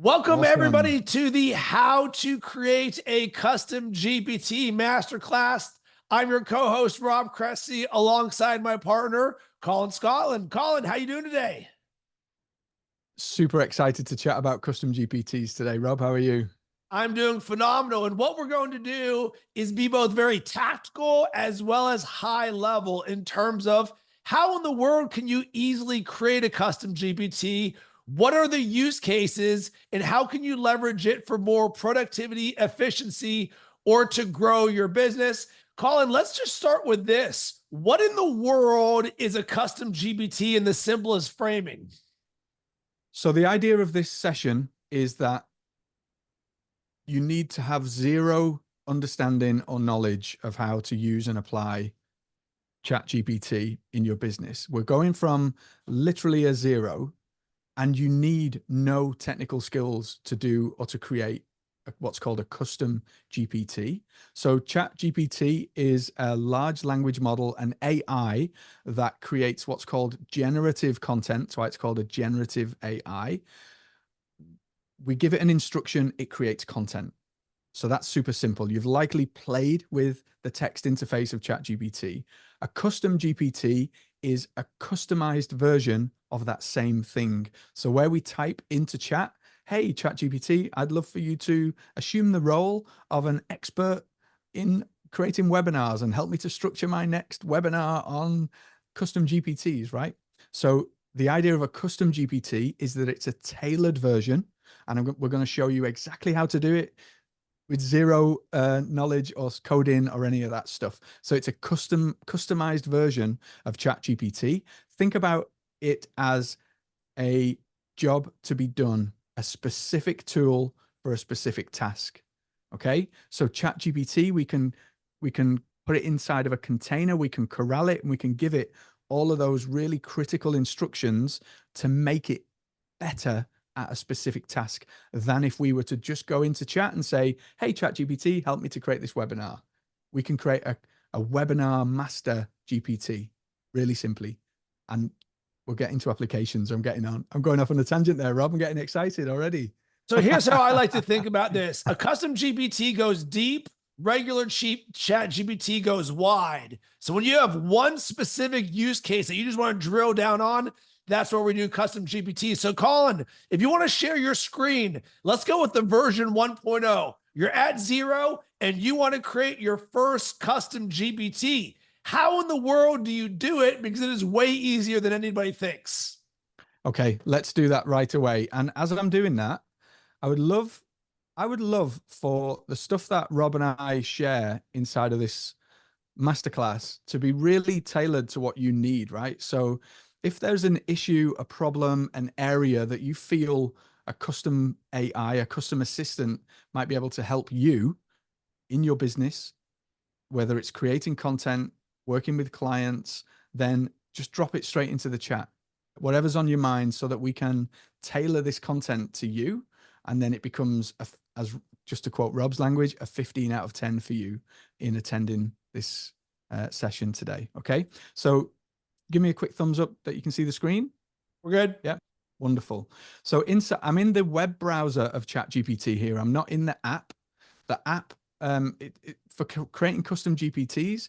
Welcome Awesome. everybody to the How to Create a Custom GPT Masterclass. I'm your co-host, Rob Cressy, alongside my partner, Colin Scotland. Colin, how you doing today? Super excited to chat about custom GPTs today. Rob, how are you? I'm doing phenomenal. And what we're going to do is be both very tactical as well as high level in terms of how in the world can you easily create a custom GPT? What are the use cases and how can you leverage it for more productivity, efficiency, or to grow your business? Colin, let's just start with this. What in the world is a custom GPT in the simplest framing? So the idea of this session is that you need to have zero understanding or knowledge of how to use and apply ChatGPT in your business. We're going from literally a zero, and you need no technical skills to do or to create what's called a custom GPT. So ChatGPT is a large language model, an AI that creates what's called generative content. So it's called a generative AI. We give it an instruction, it creates content. So that's super simple. You've likely played with the text interface of ChatGPT. A custom GPT is a customized version of that same thing. So where we type into chat, hey, ChatGPT, I'd love for you to assume the role of an expert in creating webinars and help me to structure my next webinar on custom GPTs, right? So the idea of a custom GPT is that it's a tailored version, and we're going to show you exactly how to do it with zero knowledge or coding or any of that stuff. So it's a customized version of ChatGPT. Think about it as a job to be done, a specific tool for a specific task. Okay, so ChatGPT, we can put it inside of a container, we can corral it, and we can give it all of those really critical instructions to make it better at a specific task than if we were to just go into chat and say, hey, ChatGPT, help me to create this webinar. We can create a webinar master GPT really simply. And we'll get into applications. I'm going off on a tangent there, Rob. I'm getting excited already. So here's how I like to think about this. A custom GPT goes deep, regular cheap chat GPT goes wide. So when you have one specific use case that you just want to drill down on, that's where we do custom GPT. So Colin, if you want to share your screen, let's go with the version 1.0. You're at zero and you want to create your first custom GPT. How in the world do you do it? Because it is way easier than anybody thinks. Okay, let's do that right away. And as I'm doing that, I would love for the stuff that Rob and I share inside of this masterclass to be really tailored to what you need, right? So if there's an issue, a problem, an area that you feel a custom AI, a custom assistant might be able to help you in your business, whether it's creating content, working with clients, then just drop it straight into the chat, whatever's on your mind, so that we can tailor this content to you. And then it becomes, as just to quote Rob's language, a 15 out of 10 for you in attending this session today. Okay, so give me a quick thumbs up that you can see the screen. We're good. Yeah, wonderful. So inside, I'm in the web browser of ChatGPT here. I'm not in the app. The app, for creating custom GPTs,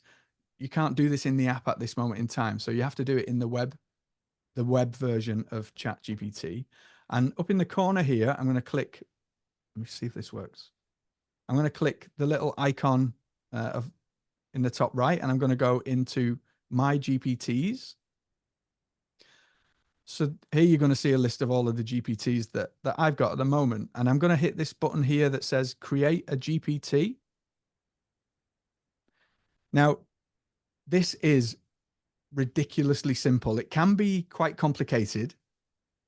you can't do this in the app at this moment in time. So you have to do it in the web version of ChatGPT. And up in the corner here, I'm going to click. Let me see if this works. I'm going to click the little icon in the top right, and I'm going to go into my GPTs. So here you're going to see a list of all of the GPTs that I've got at the moment. And I'm going to hit this button here that says create a GPT. Now, this is ridiculously simple. It can be quite complicated,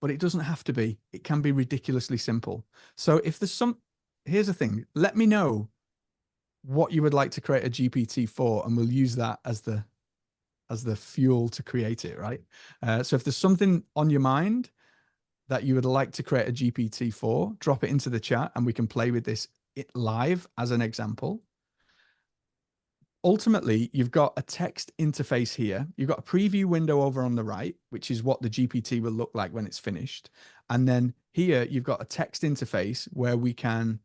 but it doesn't have to be. It can be ridiculously simple. So if there's here's the thing, let me know what you would like to create a GPT for, and we'll use that as the fuel to create it, right? So if there's something on your mind that you would like to create a GPT for, drop it into the chat and we can play with this live as an example. Ultimately, you've got a text interface here. You've got a preview window over on the right, which is what the GPT will look like when it's finished. And then here you've got a text interface where we can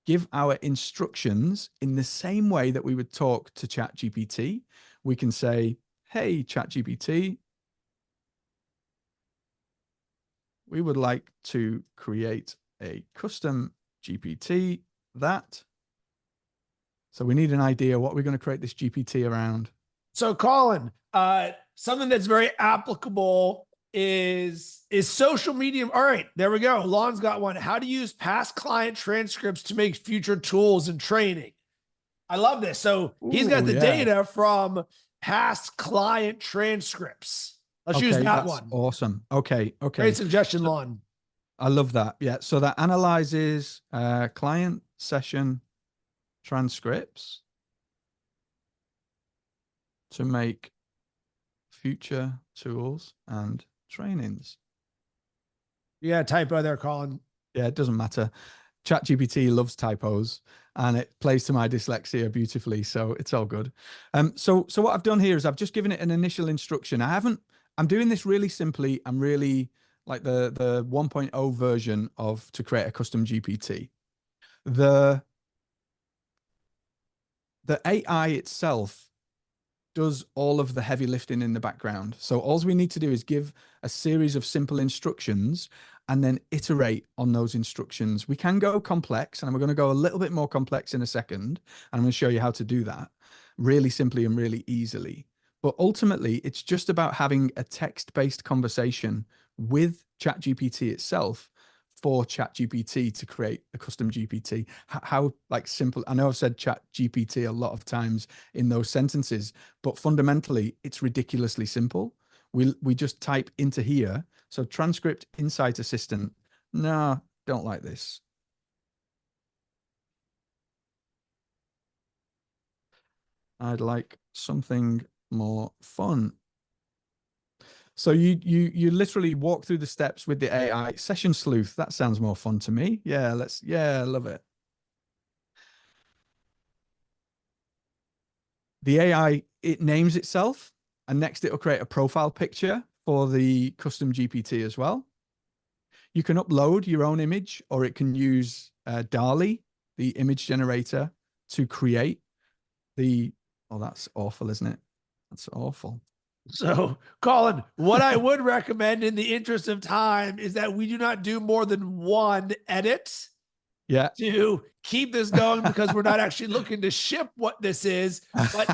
give our instructions in the same way that we would talk to ChatGPT. We can say, hey, ChatGPT, we would like to create a custom GPT that. So we need an idea what we're going to create this GPT around. So Colin, something that's very applicable is social media. All right, there we go. Lon's got one. How to use past client transcripts to make future tools and training. I love this. So he's got Ooh, the yeah. data from past client transcripts. Let's use that that's one. Awesome. Okay. Great suggestion, Lon. I love that. Yeah. So that analyzes client session transcripts to make future tools and trainings. You got a typo there, Colin. Yeah, it doesn't matter. ChatGPT loves typos and it plays to my dyslexia beautifully, so it's all good. So what I've done here is I've just given it an initial instruction. I'm doing this really simply. I'm really like the 1.0 version of to create a custom GPT. The AI itself does all of the heavy lifting in the background. So all we need to do is give a series of simple instructions and then iterate on those instructions. We can go complex, and we're going to go a little bit more complex in a second. And I'm going to show you how to do that really simply and really easily. But ultimately, it's just about having a text-based conversation with ChatGPT itself for ChatGPT to create a custom GPT. How like simple. I know I've said ChatGPT a lot of times in those sentences, but fundamentally it's ridiculously simple. We just type into here. So transcript insight assistant. No, don't like this. I'd like something more fun. So you literally walk through the steps with the AI. Session sleuth. That sounds more fun to me. Yeah, I love it. The AI, it names itself, and next it'll create a profile picture for the custom GPT as well. You can upload your own image, or it can use DALL-E, the image generator, to create the, oh, that's awful, isn't it? That's awful. So, Colin, what I would recommend in the interest of time is that we do not do more than one edit. Yeah. To keep this going, because we're not actually looking to ship what this is. But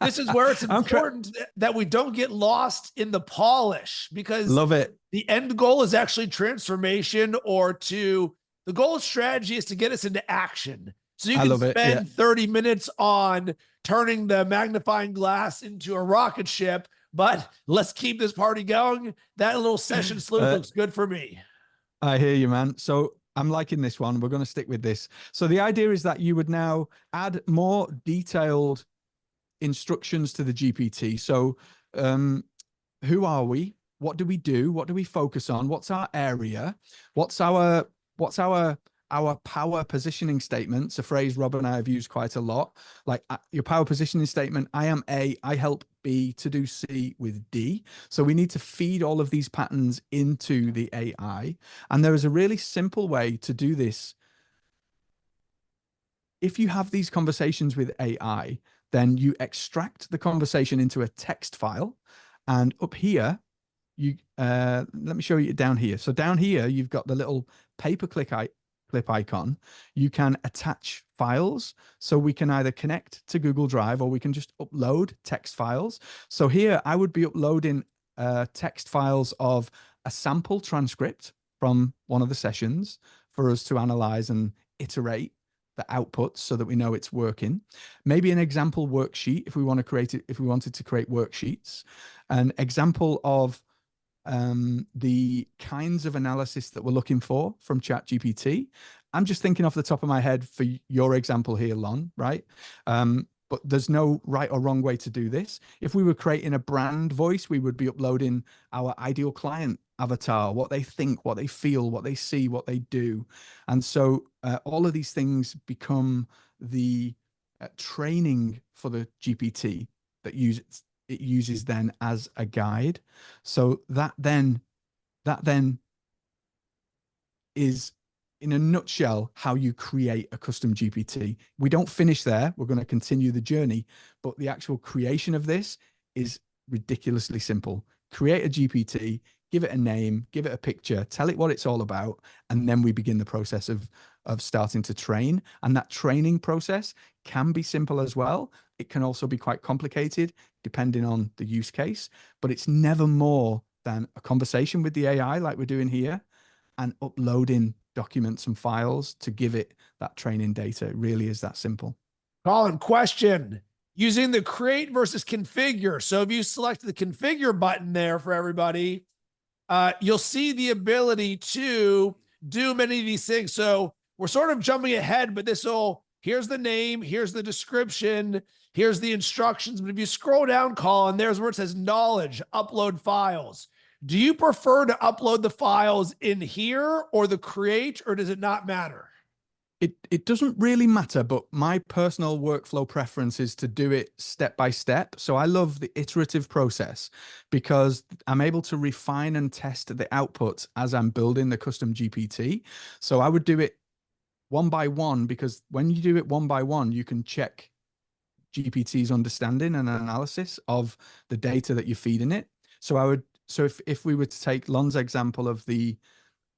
this is where it's important that we don't get lost in the polish, because love it. The end goal is actually transformation, the goal of strategy is to get us into action. So you can spend 30 minutes on turning the magnifying glass into a rocket ship, but let's keep this party going. That little session sleuth looks good for me. I hear you, man. So I'm liking this one. We're going to stick with this. So the idea is that you would now add more detailed instructions to the GPT. So who are we? What do we do? What do we focus on? What's our area? What's our power positioning statements? A phrase Rob and I have used quite a lot. Like your power positioning statement, I am A, I help B to do C with D. So we need to feed all of these patterns into the AI. And there is a really simple way to do this. If you have these conversations with AI, then you extract the conversation into a text file. And up here, let me show you down here. So down here, you've got the little paperclip icon. You can attach files. So we can either connect to Google Drive, or we can just upload text files. So here I would be uploading text files of a sample transcript from one of the sessions for us to analyze and iterate the outputs so that we know it's working. Maybe an example worksheet if we want to create it, if we wanted to create worksheets, an example of the kinds of analysis that we're looking for from ChatGPT. I'm just thinking off the top of my head for your example here, Lon, right? But there's no right or wrong way to do this. If we were creating a brand voice, we would be uploading our ideal client avatar, what they think, what they feel, what they see, what they do. And so all of these things become the training for the GPT that it uses then as a guide. So that then is, in a nutshell, how you create a custom GPT. We don't finish there. We're going to continue the journey, but the actual creation of this is ridiculously simple. Create a GPT, give it a name, give it a picture, tell it what it's all about, and then we begin the process of starting to train. And that training process can be simple as well. It can also be quite complicated depending on the use case, but it's never more than a conversation with the AI like we're doing here and uploading documents and files to give it that training data. It really is that simple. Colin, question. Using the create versus configure. So if you select the configure button there for everybody, you'll see the ability to do many of these things. So we're sort of jumping ahead, but here's the name, here's the description, here's the instructions. But if you scroll down, Colin, there's where it says knowledge, upload files. Do you prefer to upload the files in here or the create, or does it not matter? It doesn't really matter, but my personal workflow preference is to do it step by step. So I love the iterative process because I'm able to refine and test the outputs as I'm building the custom GPT. So I would do it one by one, because when you do it one by one, you can check GPT's understanding and analysis of the data that you're feeding it. So if we were to take Lon's example of the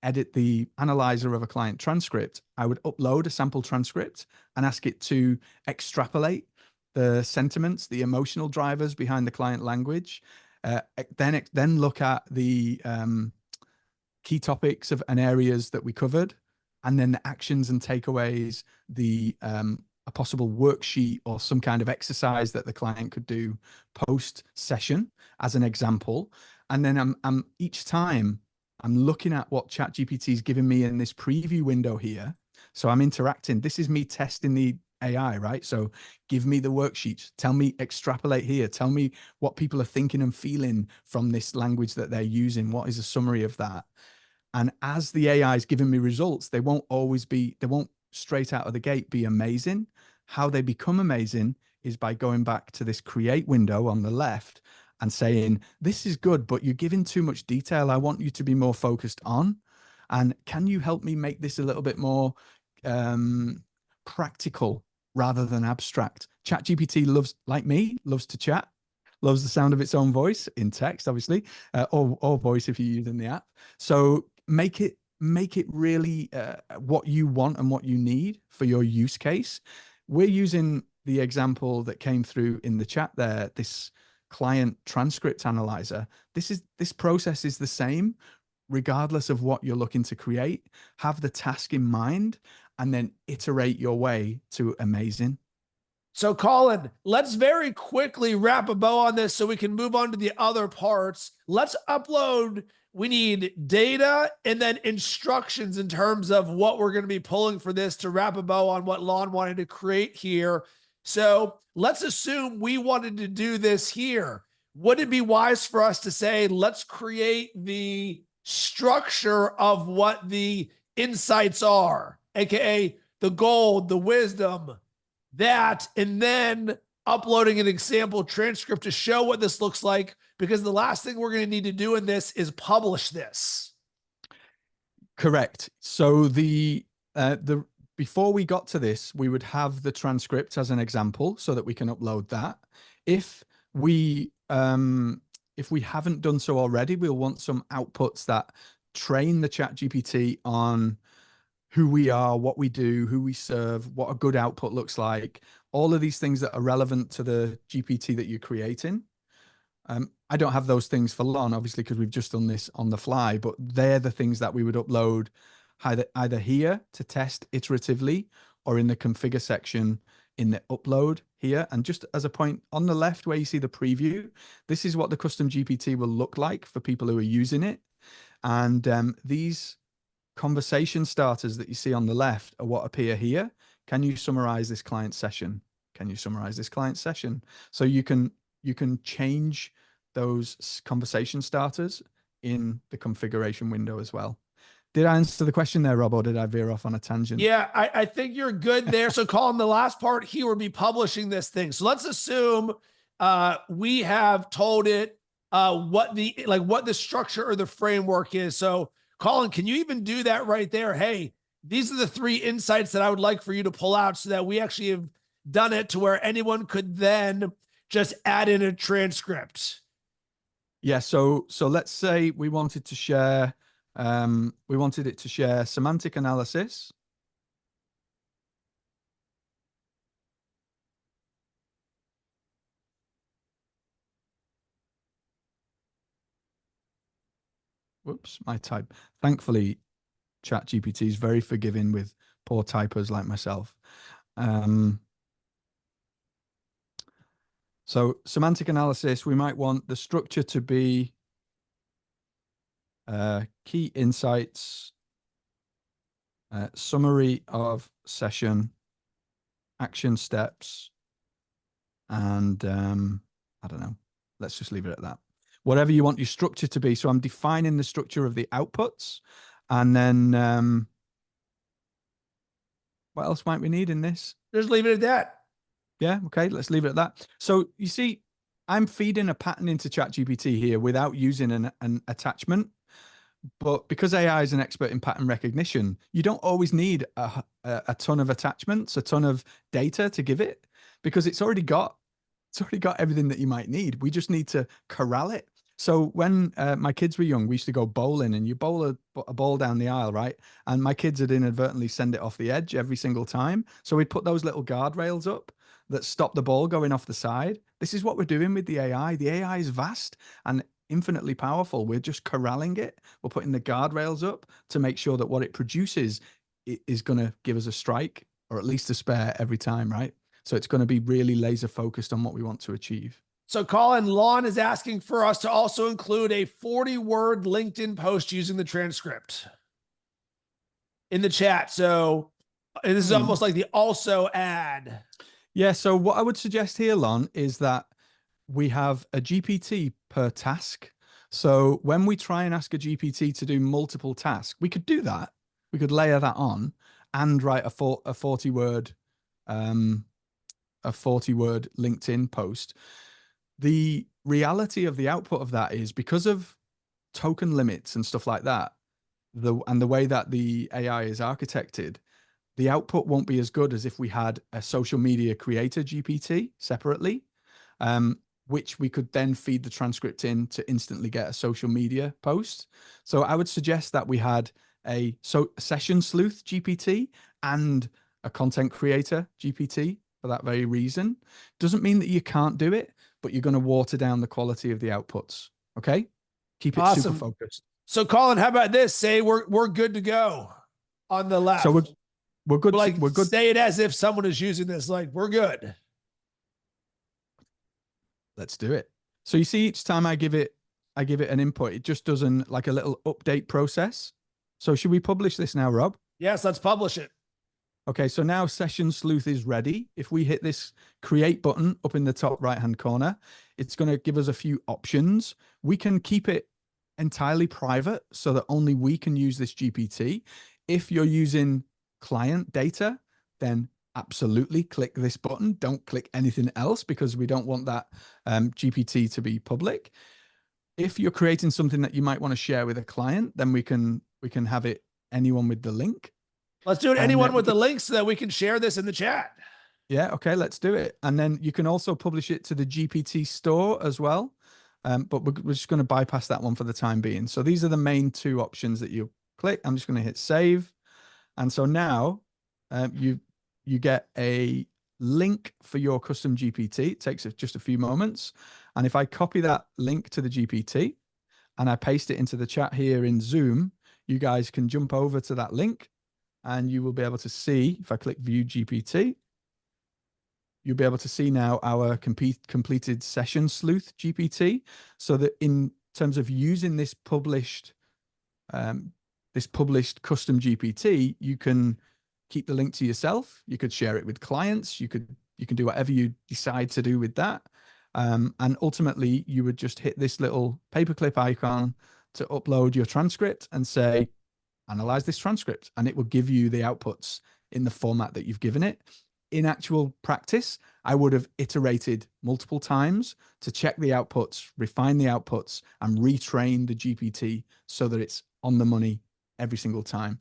edit the analyzer of a client transcript, I would upload a sample transcript and ask it to extrapolate the sentiments, the emotional drivers behind the client language. Then look at the key topics and areas that we covered, and then the actions and takeaways, a possible worksheet or some kind of exercise that the client could do post session as an example. And then each time I'm looking at what ChatGPT is giving me in this preview window here. So I'm interacting. This is me testing the AI, right? So give me the worksheets. Tell me, extrapolate here. Tell me what people are thinking and feeling from this language that they're using. What is a summary of that? And as the AI is giving me results, they won't straight out of the gate be amazing. How they become amazing is by going back to this create window on the left and saying, this is good, but you're giving too much detail. I want you to be more focused on. And can you help me make this a little bit more practical rather than abstract? ChatGPT loves to chat, loves the sound of its own voice in text, obviously, or voice if you're using the app. So make it really what you want and what you need for your use case. We're using the example that came through in the chat there, this client transcript analyzer. This process is the same regardless of what you're looking to create. Have the task in mind and then iterate your way to amazing. So Colin, let's very quickly wrap a bow on this so we can move on to the other parts. Let's upload. We need data and then instructions in terms of what we're going to be pulling for this to wrap a bow on what Lon wanted to create here. So let's assume we wanted to do this here. Would it be wise for us to say, let's create the structure of what the insights are, AKA the gold, the wisdom, that, and then uploading an example transcript to show what this looks like, because the last thing we're going to need to do in this is publish this. Correct. So before we got to this, we would have the transcript as an example so that we can upload that. If we haven't done so already, we'll want some outputs that train the ChatGPT on who we are, what we do, who we serve, what a good output looks like, all of these things that are relevant to the GPT that you're creating. I don't have those things for Lon, obviously, because we've just done this on the fly, but they're the things that we would upload either here to test iteratively or in the configure section in the upload here. And just as a point, on the left where you see the preview, this is what the custom GPT will look like for people who are using it. And these conversation starters that you see on the left are what appear here. Can you summarize this client session? Can you summarize this client session? So you can change those conversation starters in the configuration window as well. Did I answer the question there, Rob, or did I veer off on a tangent? Yeah, I think you're good there. So Colin, the last part here would be publishing this thing. So let's assume we have told it what the structure or the framework is. So Colin, can you even do that right there? Hey, these are the 3 insights that I would like for you to pull out, so that we actually have done it to where anyone could then just add in a transcript. Yeah. So let's say we wanted to share, we wanted it to share semantic analysis. Whoops, my type. Thankfully, ChatGPT is very forgiving with poor typers like myself. So semantic analysis, we might want the structure to be key insights, summary of session, action steps, and I don't know. Let's just leave it at that. Whatever you want your structure to be. So I'm defining the structure of the outputs, and then what else might we need in this? Just leave it at that. Yeah, okay, let's leave it at that. So you see, I'm feeding a pattern into ChatGPT here without using an attachment. But because AI is an expert in pattern recognition, you don't always need a ton of attachments, a ton of data to give it, because it's already got everything that you might need. We just need to corral it. So when my kids were young, we used to go bowling, and you bowl a ball down the aisle, right? And my kids would inadvertently send it off the edge every single time. So we'd put those little guardrails up that stop the ball going off the side. This is what we're doing with the AI. The AI is vast and infinitely powerful. We're just corralling it. We're putting the guardrails up to make sure that what it produces is going to give us a strike, or at least a spare every time, right? So it's going to be really laser focused on what we want to achieve. So Colin, Lon is asking for us to also include a 40-word LinkedIn post using the transcript in the chat. So this is almost like the also add. Yeah. So what I would suggest here, Lon, is that we have a GPT per task. So when we try and ask a GPT to do multiple tasks, we could do that. We could layer that on and write a 40-word LinkedIn post. The reality of the output of that is, because of token limits and stuff like that, the way that the AI is architected, the output won't be as good as if we had a social media creator GPT separately, which we could then feed the transcript in to instantly get a social media post. So I would suggest that we had a session sleuth GPT and a content creator GPT for that very reason. Doesn't mean that you can't do it, but you're going to water down the quality of the outputs. Okay. Keep it super focused. So Colin, how about this? Say we're good to go on the left. So we're good. We're good. Say it as if someone is using this. Like, we're good. Let's do it. So you see, each time I give it an input, it just does like a little update process. So should we publish this now, Rob? Yes, let's publish it. Okay, so now Session Sleuth is ready. If we hit this create button up in the top right-hand corner, it's going to give us a few options. We can keep it entirely private so that only we can use this GPT. If you're using client data, then absolutely click this button. Don't click anything else, because we don't want that GPT to be public. If you're creating something that you might want to share with a client, then we can have it anyone with the link. Let's do it. Anyone with the link, so that we can share this in the chat. Yeah. Okay. Let's do it. And then you can also publish it to the GPT store as well. But we're just going to bypass that one for the time being. So these are the main 2 options that you click. I'm just going to hit save. And so now you get a link for your custom GPT. It takes just a few moments. And if I copy that link to the GPT and I paste it into the chat here in Zoom, you guys can jump over to that link, and you will be able to see, if I click view GPT, you'll be able to see now our completed session sleuth GPT. So that in terms of using this published custom GPT, you can keep the link to yourself. You could share it with clients. You can do whatever you decide to do with that. And ultimately, you would just hit this little paperclip icon to upload your transcript and say, analyze this transcript, and it will give you the outputs in the format that you've given it. In actual practice, I would have iterated multiple times to check the outputs, refine the outputs, and retrain the GPT so that it's on the money every single time.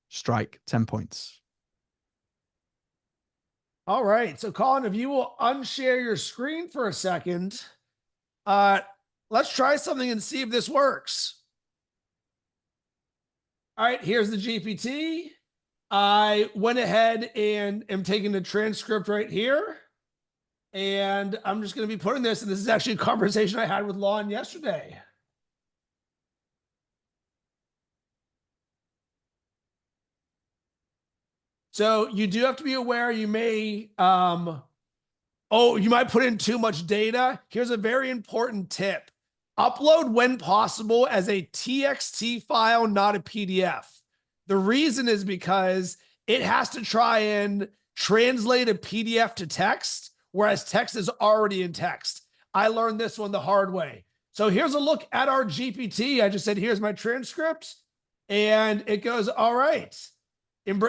Strike 10 points. All right. So Colin, if you will unshare your screen for a second, let's try something and see if this works. All right, here's the GPT. I went ahead and am taking the transcript right here. And I'm just going to be putting this, and this is actually a conversation I had with Lon yesterday. So you do have to be aware you may, you might put in too much data. Here's a very important tip. Upload when possible as a TXT file, not a PDF. The reason is because it has to try and translate a PDF to text, whereas text is already in text. I learned this one the hard way. So here's a look at our GPT. I just said, here's my transcript. And it goes, all right.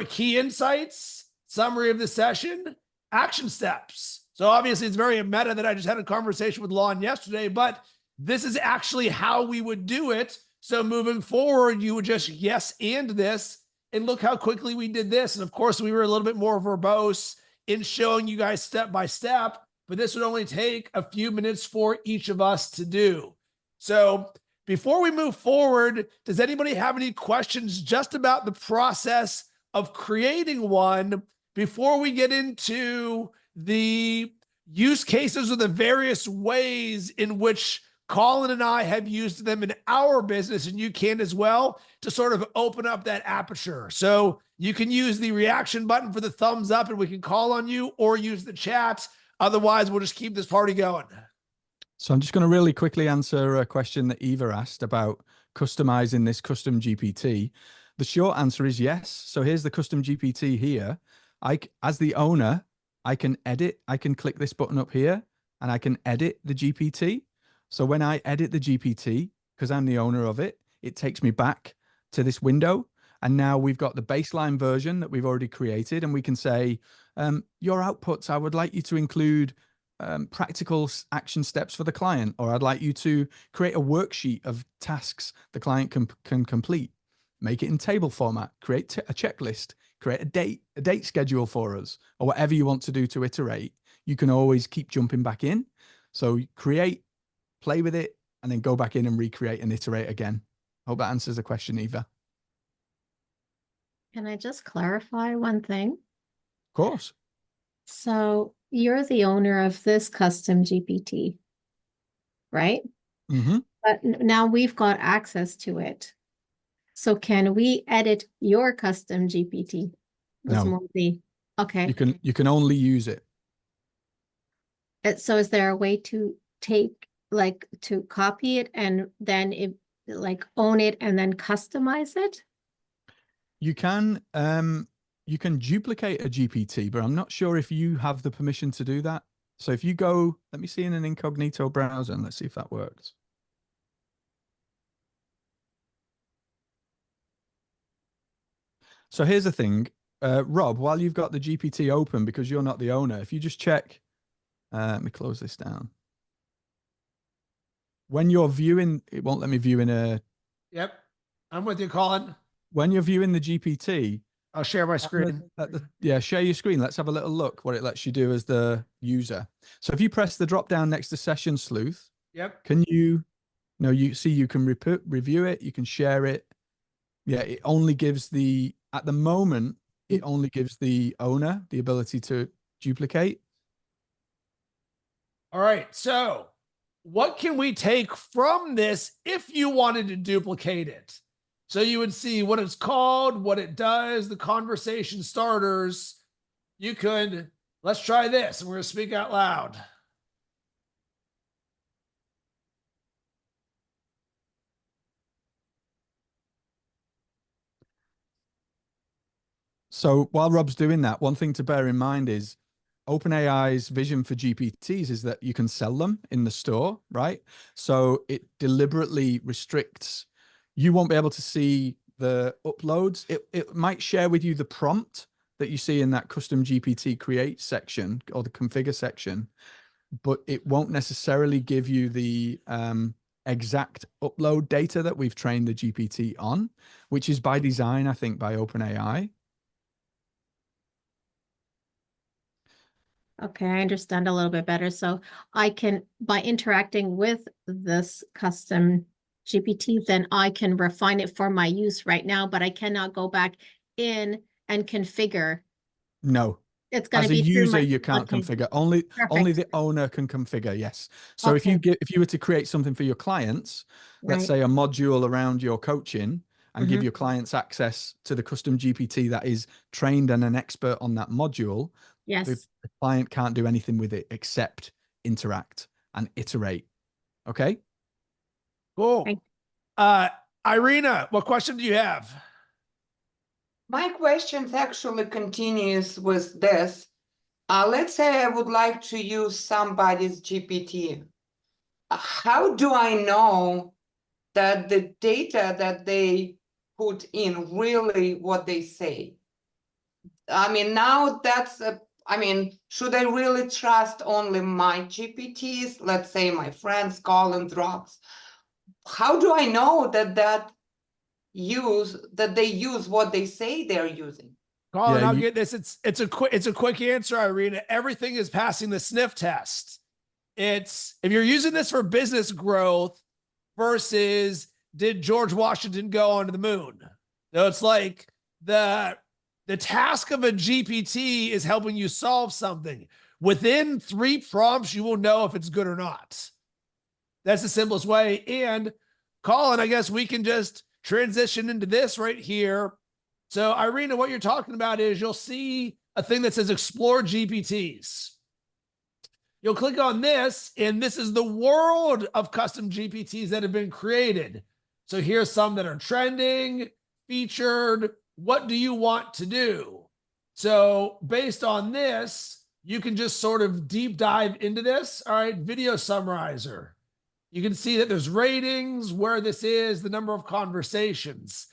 Key insights, summary of the session, action steps. So obviously it's very meta that I just had a conversation with Lon yesterday, but this is actually how we would do it. So moving forward, you would just yes and this, and look how quickly we did this. And of course, we were a little bit more verbose in showing you guys step by step, but this would only take a few minutes for each of us to do. So before we move forward, does anybody have any questions just about the process of creating one before we get into the use cases or the various ways in which Colin and I have used them in our business, and you can as well, to sort of open up that aperture. So you can use the reaction button for the thumbs up and we can call on you, or use the chat. Otherwise, we'll just keep this party going. So I'm just going to really quickly answer a question that Eva asked about customizing this custom GPT. The short answer is yes. So here's the custom GPT here. As the owner, I can edit. I can click this button up here and I can edit the GPT. So when I edit the GPT, because I'm the owner of it, it takes me back to this window. And now we've got the baseline version that we've already created. And we can say, your outputs, I would like you to include practical action steps for the client, or I'd like you to create a worksheet of tasks the client can complete. Make it in table format, create a checklist, create a date schedule for us, or whatever you want to do to iterate. You can always keep jumping back in. So create, play with it, and then go back in and recreate and iterate again. Hope that answers the question, Eva. Can I just clarify one thing? Of course. So you're the owner of this custom GPT, right? Mm-hmm. But now we've got access to it. So can we edit your custom GPT? No. Okay. You can only use it. So is there a way to to copy it and then own it and then customize it? You can duplicate a GPT, but I'm not sure if you have the permission to do that. So if you go, let me see in an incognito browser and let's see if that works. So here's the thing, Rob, while you've got the GPT open, because you're not the owner, if you just check, let me close this down. When you're viewing, it won't let me view in a... Yep, I'm with you, Colin. When you're viewing the GPT... I'll share my screen. Yeah, share your screen. Let's have a little look what it lets you do as the user. So if you press the drop down next to Session Sleuth, yep. Can you see you can review it, you can share it. Yeah, it only gives at the moment, it only gives the owner the ability to duplicate. All right, so what can we take from this if you wanted to duplicate it? So you would see what it's called, what it does, the conversation starters. You could, let's try this, and we're going to speak out loud. So while Rob's doing that, one thing to bear in mind is OpenAI's vision for GPTs is that you can sell them in the store, right? So it deliberately restricts, you won't be able to see the uploads. It might share with you the prompt that you see in that custom GPT create section or the configure section, but it won't necessarily give you the exact upload data that we've trained the GPT on, which is by design, I think, by OpenAI. Okay, I understand a little bit better. So I can, by interacting with this custom GPT, then I can refine it for my use right now, but I cannot go back in and configure. No. It's going As to a be through user, my, you can't okay, configure. Only perfect. the owner can configure. Yes. So Okay, if you were to create something for your clients, let's right. say a module around your coaching, and give Mhm. your clients access to the custom GPT that is trained and an expert on that module, the Yes. client can't do anything with it except interact and iterate. Okay. Cool. Thank- Irina, what question do you have? My question actually continues with this. Let's say I would like to use somebody's GPT. How do I know that the data that they put in really what they say? I mean, now that's I mean, should I really trust only my GPTs? Let's say my friends Colin drops. How do I know that they use what they say they're using? Colin, Yeah. I'll get this. It's a quick answer, Irina. Everything is passing the sniff test. It's if you're using this for business growth versus did George Washington go onto the moon? So it's like the task of a GPT is helping you solve something. Within 3 prompts, you will know if it's good or not. That's the simplest way. And Colin, I guess we can just transition into this right here. So Irina, what you're talking about is you'll see a thing that says explore GPTs. You'll click on this, and this is the world of custom GPTs that have been created. So here's some that are trending, featured. What do you want to do? So based on this, you can just sort of deep dive into this. All right, video summarizer. You can see that there's ratings, where this is, the number of conversations.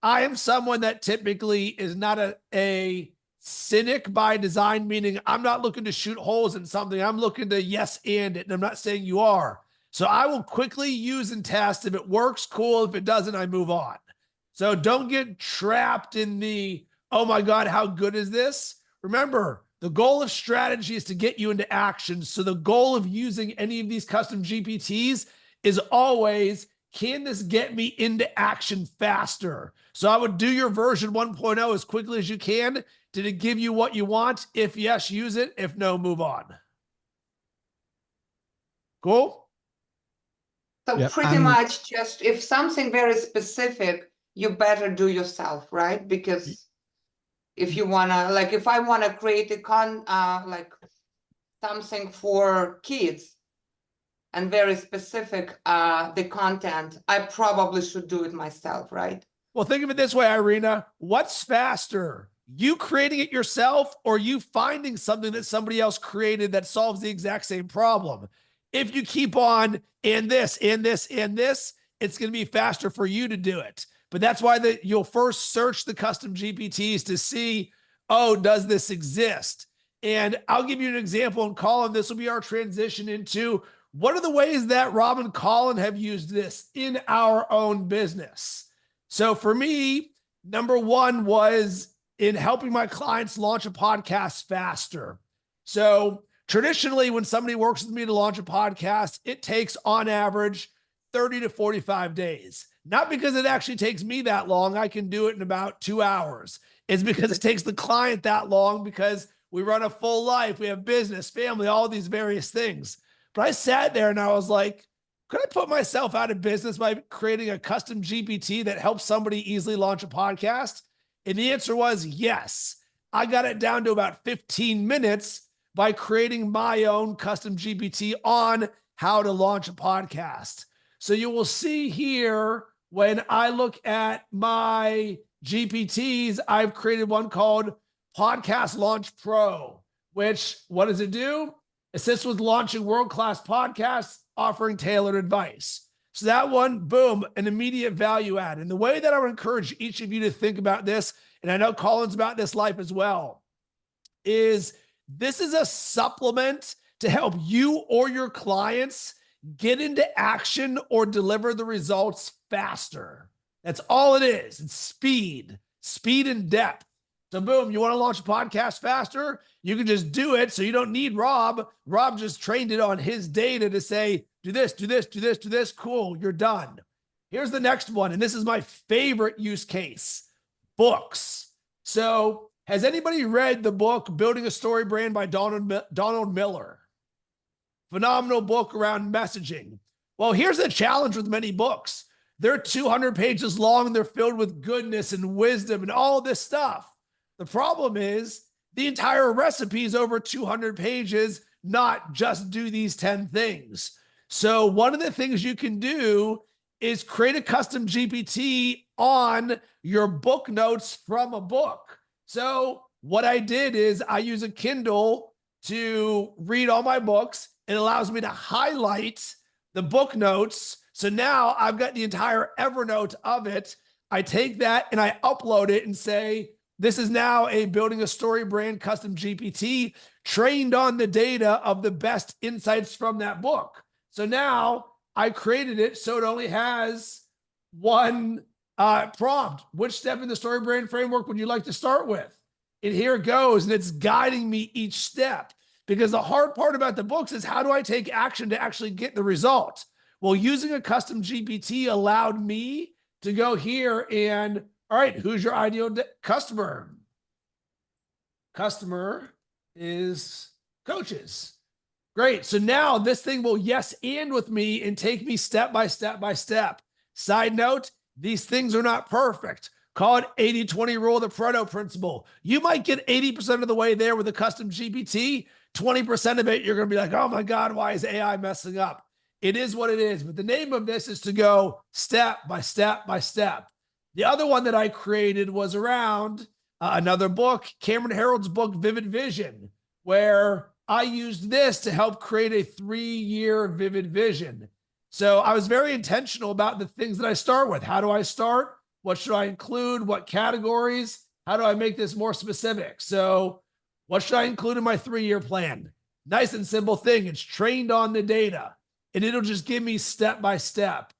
I am someone that typically is not a cynic by design, meaning I'm not looking to shoot holes in something. I'm looking to yes and it. And I'm not saying you are. So I will quickly use and test. If it works, cool. If it doesn't, I move on. So don't get trapped in the, oh my God, how good is this? Remember, the goal of strategy is to get you into action. So the goal of using any of these custom GPTs is always, can this get me into action faster? So I would do your version 1.0 as quickly as you can. Did it give you what you want? If yes, use it. If no, move on. Cool? So Yep. pretty much just if something very specific, you better do yourself, right? Because if you wanna, like, if I wanna create a like something for kids and very specific, the content, I probably should do it myself, right? Well, think of it this way, Irina. What's faster? You creating it yourself or you finding something that somebody else created that solves the exact same problem? If you keep on and this, and this, and this, it's going to be faster for you to do it. But that's why you'll first search the custom GPTs to see, oh, does this exist? And I'll give you an example, and Colin, this will be our transition into what are the ways that Rob and Colin have used this in our own business. So for me, number one was in helping my clients launch a podcast faster. So traditionally, when somebody works with me to launch a podcast, it takes on average 30 to 45 days. Not because it actually takes me that long. I can do it in about 2 hours. It's because it takes the client that long because we run a full life. We have business, family, all these various things. But I sat there and I was like, could I put myself out of business by creating a custom GPT that helps somebody easily launch a podcast? And the answer was yes. I got it down to about 15 minutes by creating my own custom GPT on how to launch a podcast. So you will see here when I look at my GPTs, I've created one called Podcast Launch Pro, which what does it do? Assists with launching world-class podcasts, offering tailored advice. So that one, boom, an immediate value add. And the way that I would encourage each of you to think about this, and I know Colin's about this life as well, is this is a supplement to help you or your clients get into action or deliver the results faster. That's all it is. It's speed and depth. So boom, you want to launch a podcast faster? You can just do it. So you don't need Rob. Rob just trained it on his data to say, do this, do this, do this, do this. Cool, you're done. Here's the next one. And this is my favorite use case, books. So has anybody read the book, Building a Story Brand by Donald Miller? Phenomenal book around messaging. Well, here's the challenge with many books. They're 200 pages long. They're filled with goodness and wisdom and all this stuff. The problem is the entire recipe is over 200 pages, not just do these 10 things. So one of the things you can do is create a custom GPT on your book notes from a book. So what I did is I use a Kindle to read all my books. It allows me to highlight the book notes. So now I've got the entire Evernote of it. I take that and I upload it and say, this is now a Building a Story Brand Custom GPT trained on the data of the best insights from that book. So now I created it so it only has one prompt. Which step in the story brand framework would you like to start with? And here it goes, and it's guiding me each step. Because the hard part about the books is how do I take action to actually get the result? Well, using a custom GPT allowed me to go here and, all right, who's your ideal customer? Customer is coaches. Great. So now this thing will yes and with me and take me step by step by step. Side note, these things are not perfect. Call it 80-20 rule, the Pareto principle. You might get 80% of the way there with a custom GPT. 20% of it, you're going to be like, oh my God, why is AI messing up? It is what it is. But the name of this is to go step by step by step. The other one that I created was around another book, Cameron Herold's book, Vivid Vision, where I used this to help create a 3-year vivid vision. So I was very intentional about the things that I start with. How do I start? What should I include? What categories? How do I make this more specific? So what should I include in my 3-year plan? Nice and simple thing. It's trained on the data and it'll just give me step by step.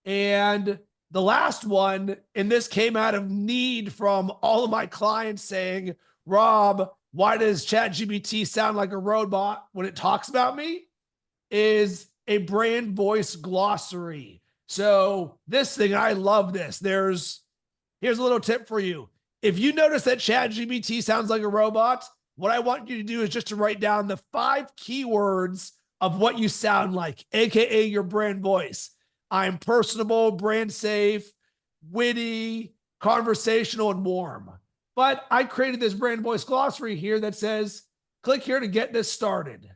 And the last one, and this came out of need from all of my clients saying, Rob, why does ChatGPT sound like a robot when it talks about me? Is a brand voice glossary. So this thing, I love this. Here's a little tip for you. If you notice that ChatGPT sounds like a robot, what I want you to do is just to write down the 5 keywords of what you sound like, AKA your brand voice. I'm personable, brand safe, witty, conversational, and warm. But I created this brand voice glossary here that says, click here to get this started.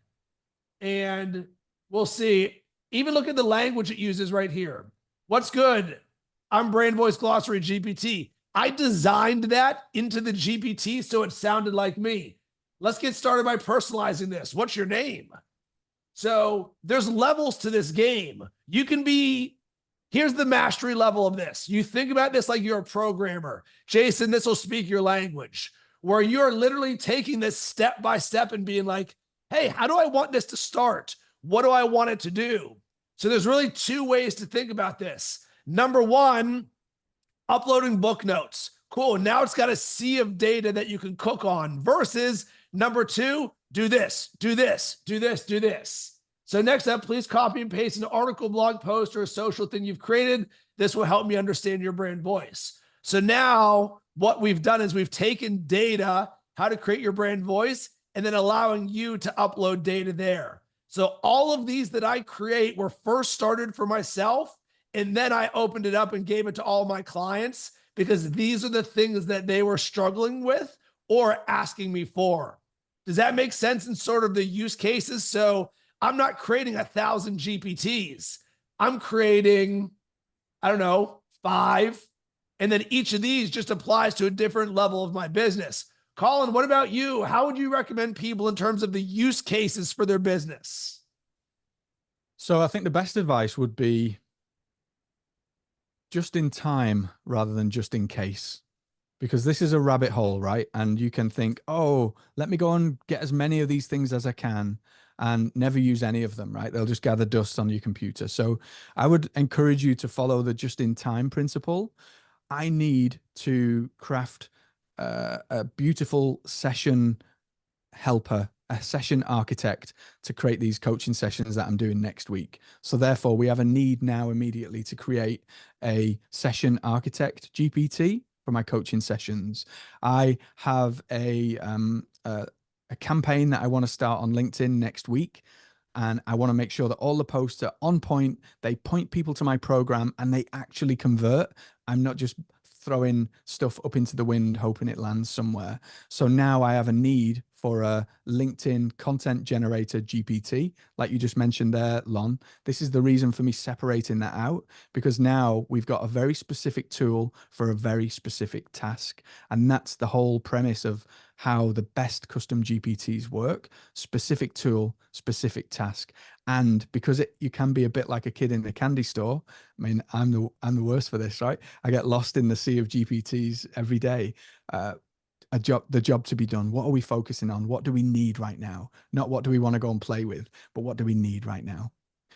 And we'll see. Even look at the language it uses right here. What's good? I'm brand voice glossary GPT. I designed that into the GPT so it sounded like me. Let's get started by personalizing this. What's your name? So there's levels to this game. You can be, here's the mastery level of this. You think about this like you're a programmer. Jason, this will speak your language, where you're literally taking this step by step and being like, hey, how do I want this to start? What do I want it to do? So there's really 2 ways to think about this. Number 1, uploading book notes. Cool. Now it's got a sea of data that you can cook on versus number 2, do this, do this, do this, do this. So next up, please copy and paste an article, blog post, or a social thing you've created. This will help me understand your brand voice. So now what we've done is we've taken data, how to create your brand voice, and then allowing you to upload data there. So all of these that I create were first started for myself, and then I opened it up and gave it to all my clients because these are the things that they were struggling with or asking me for. Does that make sense in sort of the use cases? So I'm not creating 1,000 GPTs. I'm creating, I don't know, 5. And then each of these just applies to a different level of my business. Colin, what about you? How would you recommend people in terms of the use cases for their business? So I think the best advice would be just in time rather than just in case. because this is a rabbit hole, right? And you can think, oh, let me go and get as many of these things as I can and never use any of them, right? They'll just gather dust on your computer. So I would encourage you to follow the just-in-time principle. I need to craft a beautiful session helper, a session architect to create these coaching sessions that I'm doing next week. So therefore, we have a need now immediately to create a session architect GPT for my coaching sessions. I have a campaign that I want to start on LinkedIn next week. And I want to make sure that all the posts are on point. They point people to my program and they actually convert. I'm not just throwing stuff up into the wind, hoping it lands somewhere. So now I have a need for a LinkedIn content generator GPT, like you just mentioned there, Lon. This is the reason for me separating that out, because now we've got a very specific tool for a very specific task. And that's the whole premise of how the best custom GPTs work: specific tool, specific task. And because you can be a bit like a kid in the candy store. I mean, I'm the worst for this, right? I get lost in the sea of GPTs every day. The job to be done. What are we focusing on? What do we need right now? Not what do we want to go and play with, but what do we need right now?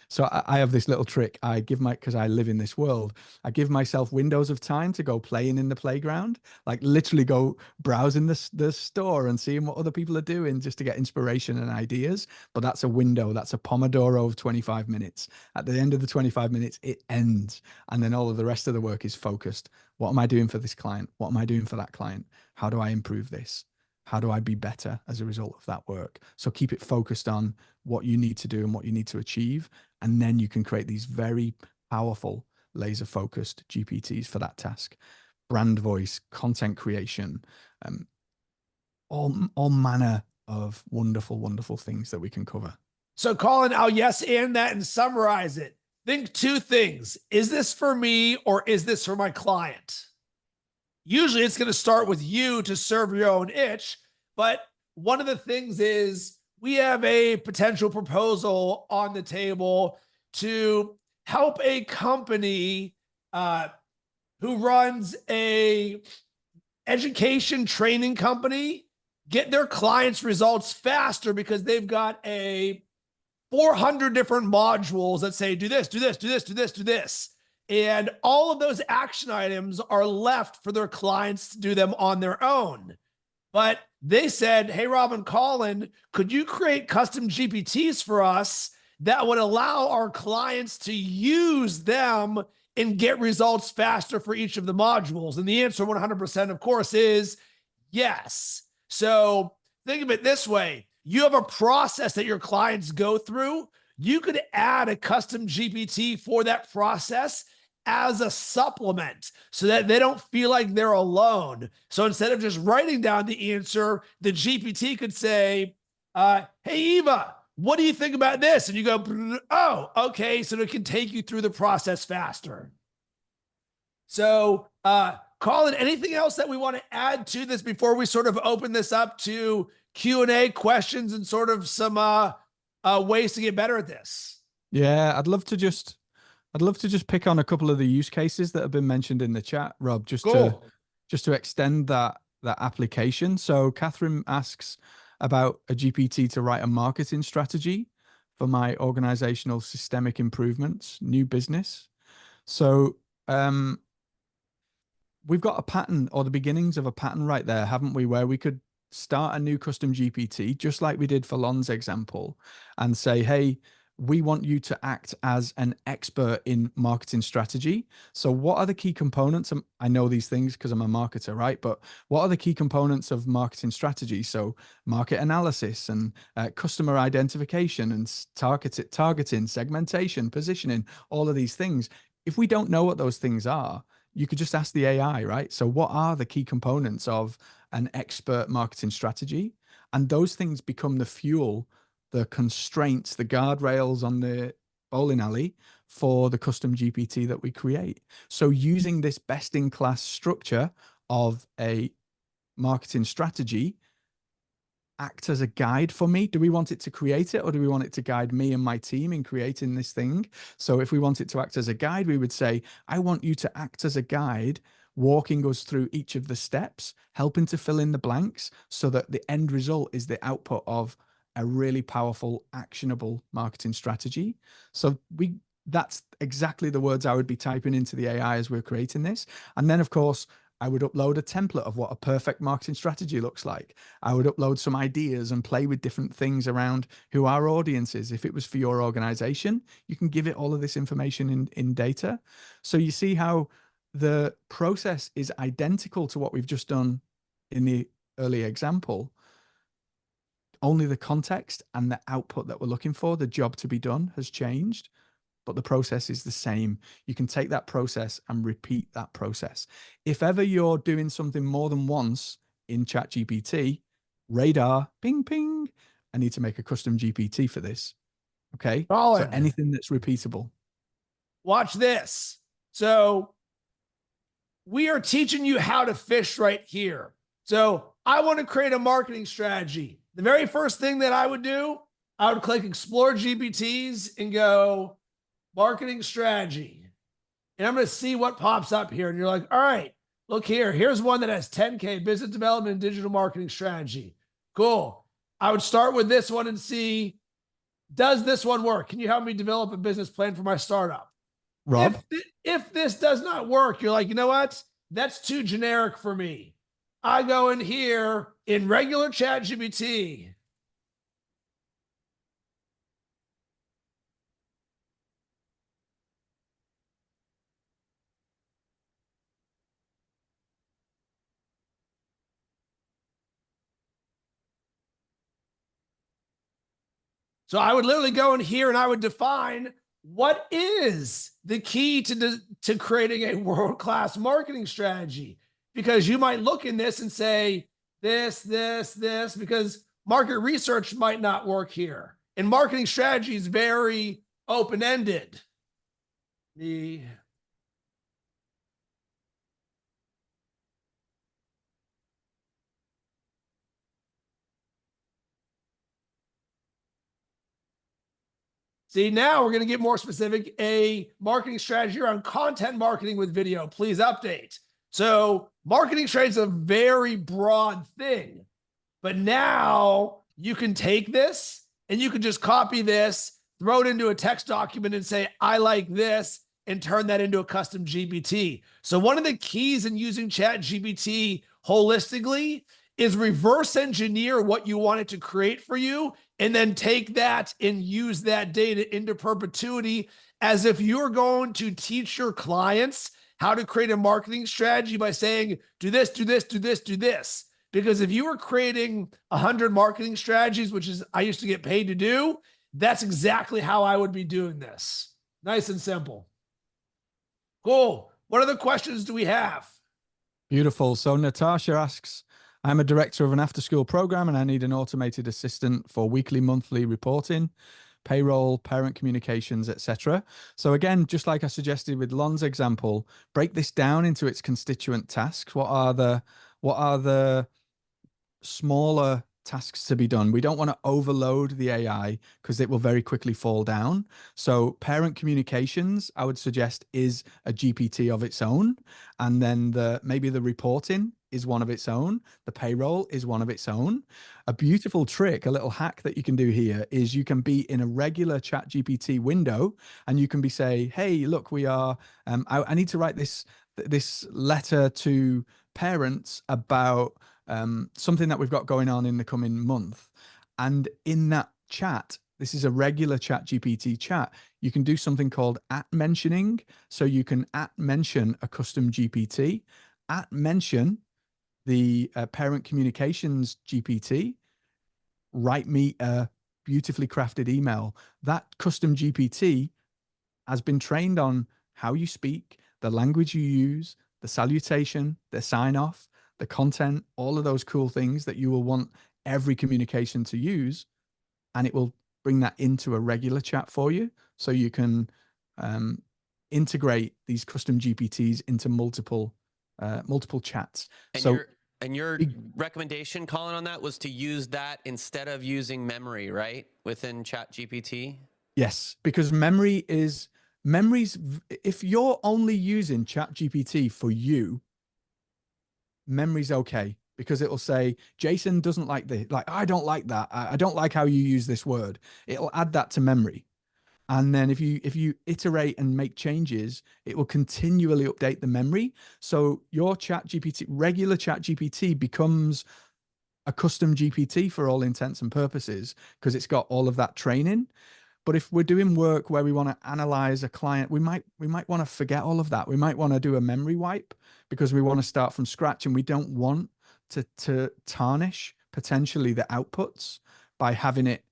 So I have this little trick. Because I live in this world, I give myself windows of time to go playing in the playground, like literally go browsing the store and seeing what other people are doing just to get inspiration and ideas. But that's a window, that's a Pomodoro of 25 minutes. At the end of the 25 minutes, it ends. And then all of the rest of the work is focused. What am I doing for this client? What am I doing for that client? How do I improve this? How do I be better as a result of that work? So keep it focused on what you need to do and what you need to achieve. And then you can create these very powerful laser focused GPTs for that task. Brand voice, content creation, all manner of wonderful, wonderful things that we can cover. So Colin, I'll yes and that and summarize it. Think two things. Is this for me or is this for my client? Usually it's going to start with you to serve your own itch. But one of the things is we have a potential proposal on the table to help a company who runs a education training company get their clients results faster, because they've got 400 different modules that say, do this, do this, do this, do this, do this. And all of those action items are left for their clients to do them on their own. But they said, hey, Rob and Colin, could you create custom GPTs for us that would allow our clients to use them and get results faster for each of the modules? And the answer 100%, of course, is yes. So think of it this way. You have a process that your clients go through. You could add a custom GPT for that process as a supplement so that they don't feel like they're alone. So instead of just writing down the answer, the GPT could say, hey, Eva, what do you think about this? And you go, oh, okay. So it can take you through the process faster. So Colin, anything else that we want to add to this before we sort of open this up to Q&A questions and sort of some ways to get better at this? Yeah, I'd love to just pick on a couple of the use cases that have been mentioned in the chat, Rob, just to extend that application. So Catherine asks about a GPT to write a marketing strategy for my organizational systemic improvements, new business. So we've got a pattern, or the beginnings of a pattern right there, haven't we, where we could start a new custom GPT, just like we did for Lon's example, and say, hey, we want you to act as an expert in marketing strategy. So what are the key components? I know these things because I'm a marketer, right? But what are the key components of marketing strategy? So market analysis and customer identification and targeting, segmentation, positioning, all of these things. If we don't know what those things are, you could just ask the AI, right? So what are the key components of an expert marketing strategy? And those things become the fuel, the constraints, the guardrails on the bowling alley for the custom GPT that we create. So using this best-in-class structure of a marketing strategy act as a guide for me. Do we want it to create it, or do we want it to guide me and my team in creating this thing? So if we want it to act as a guide, we would say, I want you to act as a guide walking us through each of the steps, helping to fill in the blanks so that the end result is the output of a really powerful, actionable marketing strategy. So that's exactly the words I would be typing into the AI as we're creating this. And then, of course, I would upload a template of what a perfect marketing strategy looks like. I would upload some ideas and play with different things around who our audience is. If it was for your organization, you can give it all of this information in data. So you see how the process is identical to what we've just done in the earlier example. Only the context and the output that we're looking for, the job to be done, has changed, but the process is the same. You can take that process and repeat that process. If ever you're doing something more than once in ChatGPT, radar, ping, ping, I need to make a custom GPT for this. Okay. Colin, so anything that's repeatable. Watch this. So we are teaching you how to fish right here. So I want to create a marketing strategy. The very first thing that I would do, I would click Explore GPTs and go marketing strategy. And I'm going to see what pops up here. And you're like, all right, look here. Here's one that has 10K business development and digital marketing strategy. Cool. I would start with this one and see, does this one work? Can you help me develop a business plan for my startup? Rob? If this does not work, you're like, you know what? That's too generic for me. I go in here in regular ChatGPT. So I would literally go in here and I would define what is the key to creating a world-class marketing strategy. Because you might look in this and say, this, because market research might not work here. And marketing strategy is very open-ended. See, now we're going to get more specific. A marketing strategy around content marketing with video. Please update. So marketing strategy is a very broad thing. But now you can take this and you can just copy this, throw it into a text document and say, I like this, and turn that into a custom GPT. So one of the keys in using ChatGPT holistically is reverse engineer what you want it to create for you, and then take that and use that data into perpetuity as if you're going to teach your clients how to create a marketing strategy by saying, do this, do this, do this, do this. Because if you were creating 100 marketing strategies, which is I used to get paid to do, that's exactly how I would be doing this. Nice and simple. Cool. What other questions do we have? Beautiful. So Natasha asks, I'm a director of an after-school program and I need an automated assistant for weekly, monthly reporting, payroll, parent communications, etc. So again, just like I suggested with Lon's example, break this down into its constituent tasks. What are the smaller tasks to be done? We don't want to overload the AI because it will very quickly fall down. So parent communications, I would suggest, is a GPT of its own. And then maybe the reporting is one of its own. The payroll is one of its own. A beautiful trick, a little hack that you can do here is you can be in a regular ChatGPT window and you can be say, hey, look, we are, I need to write this letter to parents about something that we've got going on in the coming month. And in that chat, this is a regular ChatGPT chat, you can do something called @mentioning. So you can @mention a custom GPT, @mention the parent communications GPT, write me a beautifully crafted email. That custom GPT has been trained on how you speak, the language you use, the salutation, the sign off, the content, all of those cool things that you will want every communication to use. And it will bring that into a regular chat for you. So you can integrate these custom GPTs into multiple chats. And your recommendation, Colin, on that was to use that instead of using memory, right? Within ChatGPT? Yes, because memories, if you're only using ChatGPT for you, memory's okay, because it'll say, Jason doesn't like this. Like, I don't like that. I don't like how you use this word. It'll add that to memory. And then if you iterate and make changes, it will continually update the memory. So your regular ChatGPT becomes a custom GPT for all intents and purposes, because it's got all of that training. But if we're doing work where we want to analyze a client, we might want to forget all of that. We might want to do a memory wipe, because we want to start from scratch, and we don't want to tarnish potentially the outputs by having it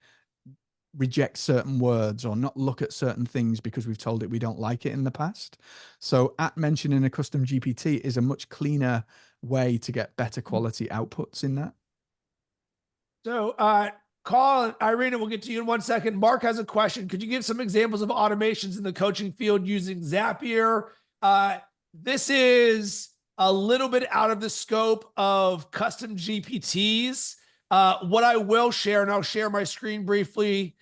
reject certain words or not look at certain things because we've told it we don't like it in the past. So mentioning a custom GPT is a much cleaner way to get better quality outputs in that. So, Colin, Irina, we'll get to you in 1 second. Mark has a question. Could you give some examples of automations in the coaching field using Zapier? This is a little bit out of the scope of custom GPTs. What I will share, and I'll share my screen briefly,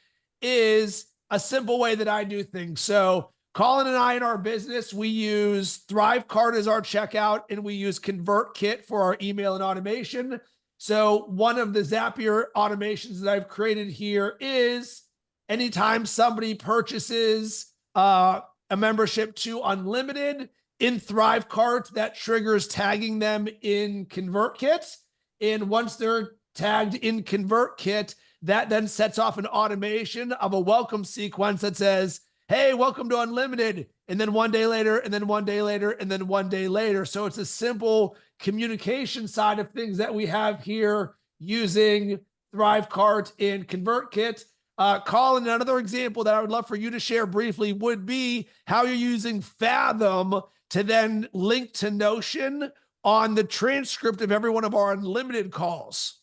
is a simple way that I do things. So Colin and I in our business, we use ThriveCart as our checkout, and we use ConvertKit for our email and automation. So one of the Zapier automations that I've created here is anytime somebody purchases a membership to Unlimited in ThriveCart, that triggers tagging them in ConvertKit. And once they're tagged in ConvertKit, that then sets off an automation of a welcome sequence that says, hey, welcome to Unlimited. And then 1 day later, and then 1 day later, and then 1 day later. So it's a simple communication side of things that we have here using ThriveCart and ConvertKit. Colin, another example that I would love for you to share briefly would be how you're using Fathom to then link to Notion on the transcript of every one of our Unlimited calls.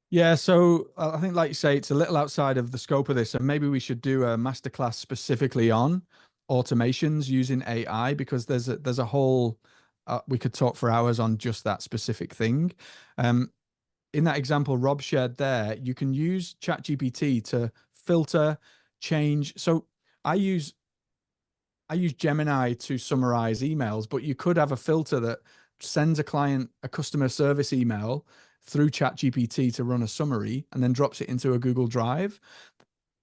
Yeah, so I think, like you say, it's a little outside of the scope of this, and maybe we should do a masterclass specifically on automations using AI, because there's a whole we could talk for hours on just that specific thing. In that example Rob shared there, you can use ChatGPT to filter, change. So I use Gemini to summarize emails, but you could have a filter that sends a customer service email through ChatGPT to run a summary and then drops it into a Google Drive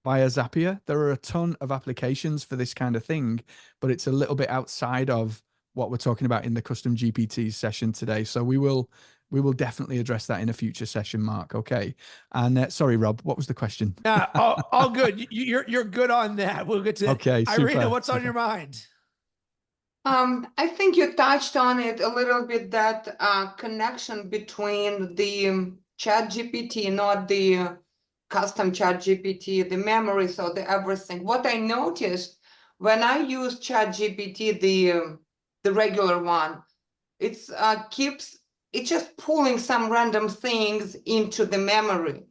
via Zapier. There are a ton of applications for this kind of thing, but it's a little bit outside of what we're talking about in the Custom GPTs session today. So we will definitely address that in a future session, Mark. Okay. And sorry, Rob, what was the question? Yeah, all good. You're good on that. We'll get to okay. Irina, what's on your mind? I think you touched on it a little bit, that connection between the ChatGPT, not the custom ChatGPT, the memory, so the everything. What I noticed when I use ChatGPT, the regular one, it's just pulling some random things into the memory.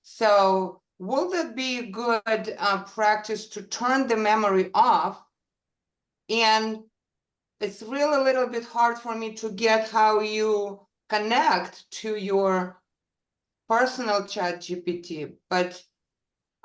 So will that be a good practice to turn the memory off? And it's really a little bit hard for me to get how you connect to your personal ChatGPT, but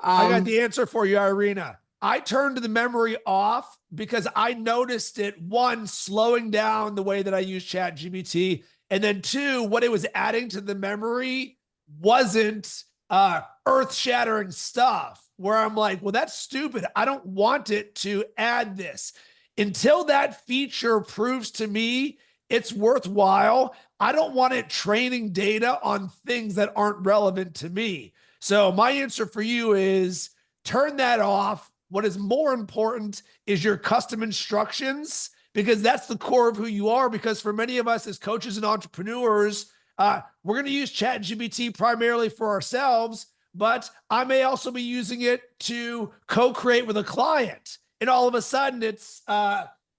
I got the answer for you, Irina. I turned the memory off because I noticed it, one, slowing down the way that I use ChatGPT, and then two, what it was adding to the memory wasn't earth-shattering stuff where I'm like, well, that's stupid. I don't want it to add this. Until that feature proves to me it's worthwhile, I don't want it training data on things that aren't relevant to me. So my answer for you is turn that off. What is more important is your custom instructions, because that's the core of who you are. Because for many of us as coaches and entrepreneurs, we're going to use ChatGPT primarily for ourselves, but I may also be using it to co-create with a client. And all of a sudden it's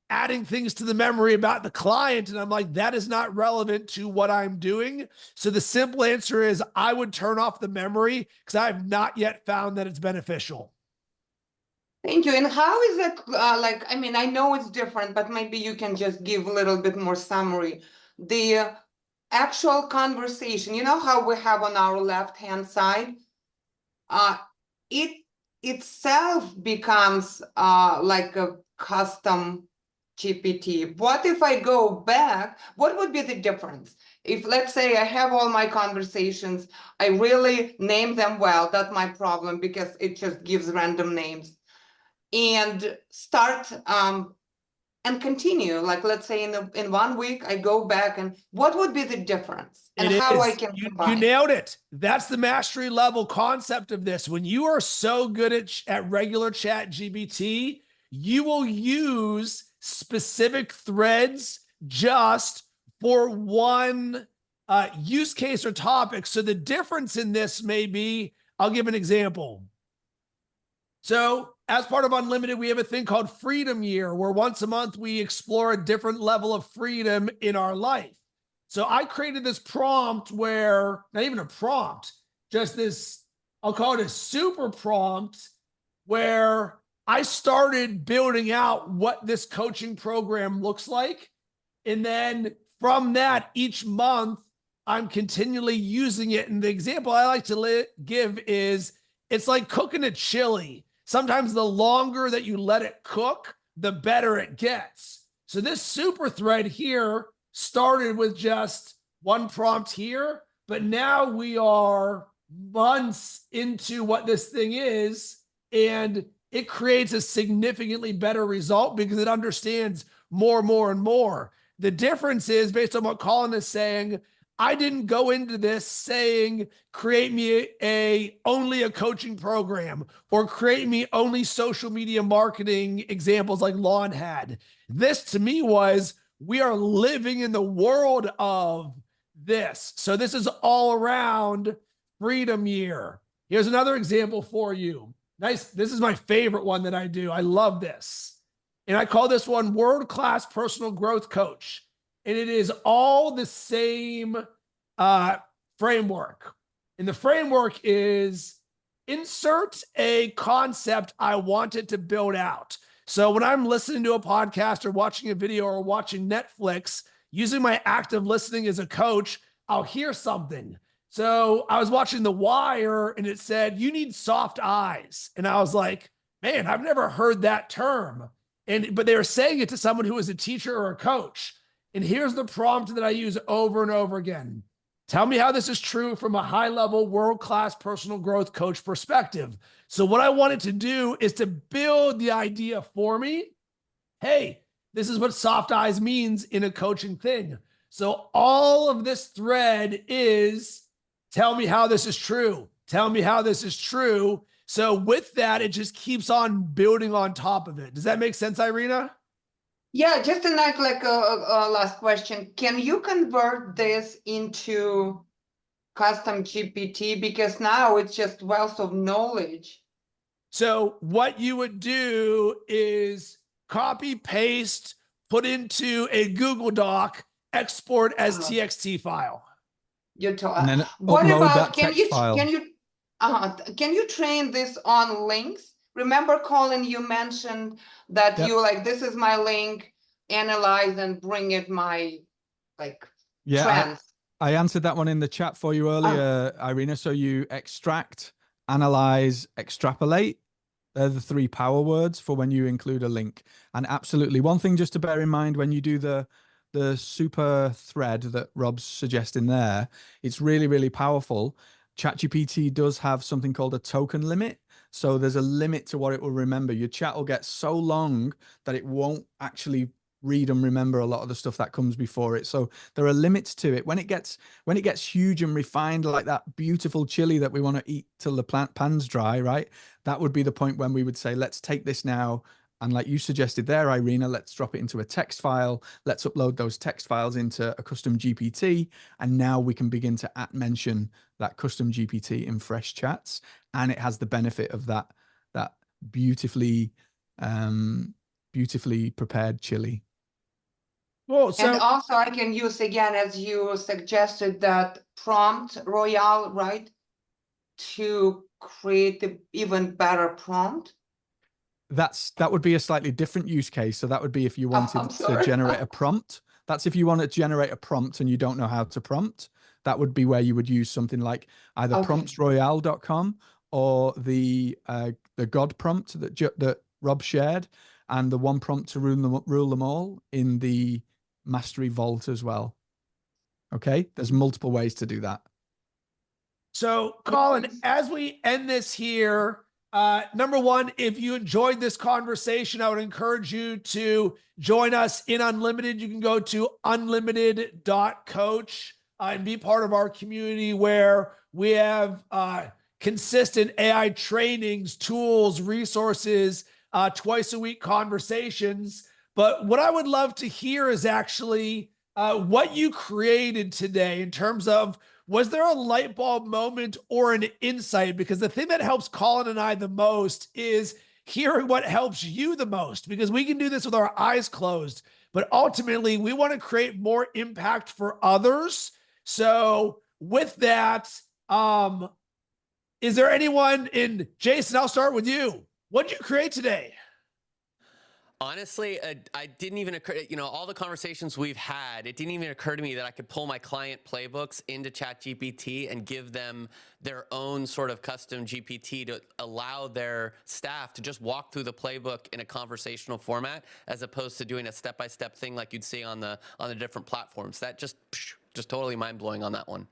adding things to the memory about the client. And I'm like, that is not relevant to what I'm doing. So the simple answer is I would turn off the memory, because I have not yet found that it's beneficial. Thank you. And how is it like, I mean, I know it's different, but maybe you can just give a little bit more summary. The actual conversation, you know how we have on our left-hand side, it itself becomes like a custom GPT. What if I go back? What would be the difference? If let's say I have all my conversations, I really name them well, that's my problem because it just gives random names. And start and continue, like let's say in 1 week, I go back and what would be the difference and how I can You combine. nailed it. That's the mastery level concept of this. When you are so good at regular chat GPT, you will use specific threads just for one use case or topic. So the difference in this may be, I'll give an example. So as part of Unlimited, we have a thing called Freedom Year, where once a month we explore a different level of freedom in our life. So I created this prompt where, not even a prompt, just this, I'll call it a super prompt, where I started building out what this coaching program looks like. And then from that, each month, I'm continually using it. And the example I like to give is, it's like cooking a chili. Sometimes the longer that you let it cook, the better it gets. So this super thread here started with just one prompt here, but now we are months into what this thing is, and it creates a significantly better result because it understands more and more. The difference is, based on what Colin is saying, I didn't go into this saying, create me only a coaching program or create me only social media marketing examples like Lon had. This to me was, we are living in the world of this. So this is all around Freedom Year. Here's another example for you. Nice. This is my favorite one that I do. I love this. And I call this one World-Class Personal Growth Coach. And it is all the same framework. And the framework is, insert a concept I wanted to build out. So when I'm listening to a podcast or watching a video or watching Netflix, using my active listening as a coach, I'll hear something. So I was watching The Wire and it said, you need soft eyes. And I was like, man, I've never heard that term. But they were saying it to someone who is a teacher or a coach. And here's the prompt that I use over and over again. Tell me how this is true from a high-level, world-class personal growth coach perspective. So what I wanted to do is to build the idea for me. Hey, this is what soft eyes means in a coaching thing. So all of this thread is, tell me how this is true. Tell me how this is true. So with that, it just keeps on building on top of it. Does that make sense, Irina? Yeah, just a nice last question. Can you convert this into Custom GPT? Because now it's just wealth of knowledge. So what you would do is copy, paste, put into a Google Doc, export as TXT file. You talk. And then What upload about, that text file. can you train this on links? Remember, Colin, you mentioned that Yep. you like, this is my link, analyze and bring it my trends. I answered that one in the chat for you earlier, Irina. So you extract, analyze, extrapolate. They're the 3 power words for when you include a link. And absolutely, one thing just to bear in mind when you do the super thread that Rob's suggesting there, it's really, really powerful. ChatGPT does have something called a token limit. So there's a limit to what it will remember. Your chat will get so long that it won't actually read and remember a lot of the stuff that comes before it. So there are limits to it. When it gets huge and refined, like that beautiful chili that we want to eat till the pan's dry, right? That would be the point when we would say, let's take this now. And like you suggested there, Irina, let's drop it into a text file. Let's upload those text files into a custom GPT. And now we can begin to mention that custom GPT in fresh chats. And it has the benefit of that beautifully prepared chili. Well, And also I can use, again, as you suggested, that prompt royale, right? To create the even better prompt. That would be a slightly different use case. So that would be if you wanted to generate a prompt. That's if you want to generate a prompt and you don't know how to prompt. That would be where you would use something like either promptsroyale.com or the God prompt that Rob shared, and the one prompt to rule them all in the Mastery Vault as well. Okay. There's multiple ways to do that. So, Colin, as we end this here, number one, if you enjoyed this conversation, I would encourage you to join us in Unlimited. You can go to unlimited.coach and be part of our community where we have consistent AI trainings, tools, resources, twice a week conversations. But what I would love to hear is actually what you created today in terms of, was there a light bulb moment or an insight? Because the thing that helps Colin and I the most is hearing what helps you the most, because we can do this with our eyes closed, but ultimately we want to create more impact for others. So with that, is there anyone in Jason, I'll start with you. What did you create today? Honestly, I didn't even occur, all the conversations we've had, it didn't even occur to me that I could pull my client playbooks into ChatGPT and give them their own sort of custom GPT to allow their staff to just walk through the playbook in a conversational format, as opposed to doing a step-by-step thing like you'd see on the different platforms. That just totally mind-blowing on that one.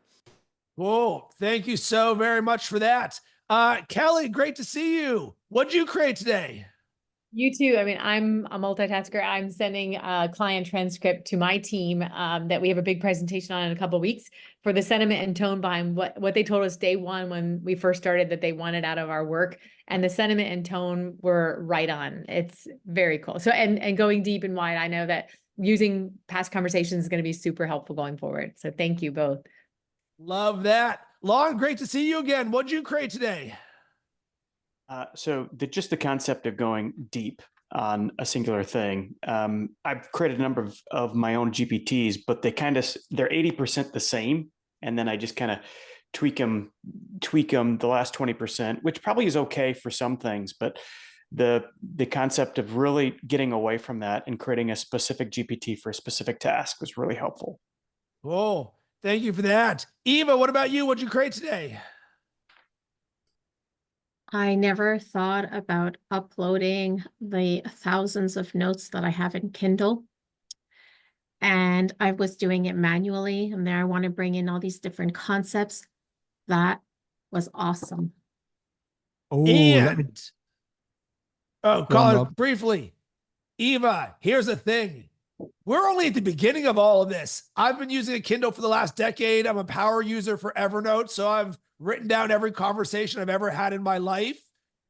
Whoa, thank you so very much for that. Kelly, great to see you. What'd you create today? You too. I mean, I'm a multitasker. I'm sending a client transcript to my team that we have a big presentation on in a couple of weeks for the sentiment and tone behind what they told us day one when we first started that they wanted out of our work. And the sentiment and tone were right on. It's very cool. So, and going deep and wide, I know that using past conversations is going to be super helpful going forward. So thank you both. Love that. Lon, great to see you again. What'd you create today? So just the concept of going deep on a singular thing. I've created a number of my own GPTs, but they're 80% the same. And then I just kind of tweak them the last 20%, which probably is okay for some things, but the concept of really getting away from that and creating a specific GPT for a specific task was really helpful. Oh, thank you for that. Eva, what about you? What'd you create today? I never thought about uploading the thousands of notes that I have in Kindle. And I was doing it manually. And there I want to bring in all these different concepts. That was awesome. Oh, Colin, briefly. Eva, here's the thing. We're only at the beginning of all of this. I've been using a Kindle for the last decade. I'm a power user for Evernote, so I've written down every conversation I've ever had in my life.